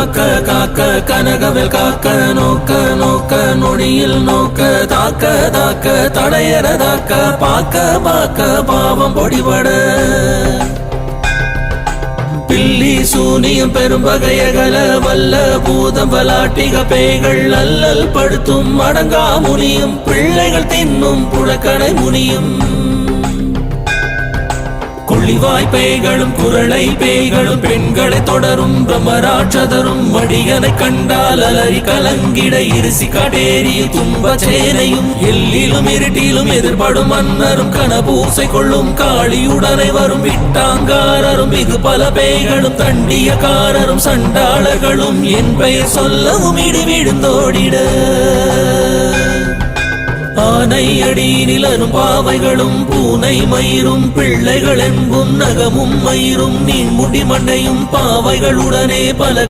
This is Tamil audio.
காக்க காக்க கனகவேல் காக்க நோக்க நோக்க நொடியில் நோக்க தாக்க தாக்க தடையறதாக்க பாக்க பாக்க பாவம் பொடிபட பில்லி சூனியம் பெரும்பகையகல வல்ல பூதம் வலாட்டிக பேய்கள் அல்லல் படுத்தும் அடங்கா முனியும் பிள்ளைகள் தின்னும் புழக்கடை முனியும் கொள்ளிவாய் பேய்களும் குரளை பேய்களும் பெண்களை தொடரும் பிரம்மராட்சதரும் வடிகனை கண்டால் அலறி கலங்கிட இருசி காடேறிய துன்ப சேனையும் எல்லிலும் இருட்டிலும் எதிர்படும் மன்னரும் கனபூசை கொள்ளும் காளியுடனை வரும் விட்டாங்காரரும் மிகு பல பேய்களும் தண்டியக்காரரும் சண்டாளர்களும் என் பெயர் சொல்லவும் இடி விழுந்தோடிட ஆனை அடியினிலரும் பாவைகளும் பூனை மயிரும் பிள்ளைகள் என்பும் நகமும் மயிரும் நீன்முடி மண்ணையும் பாவைகளுடனே பல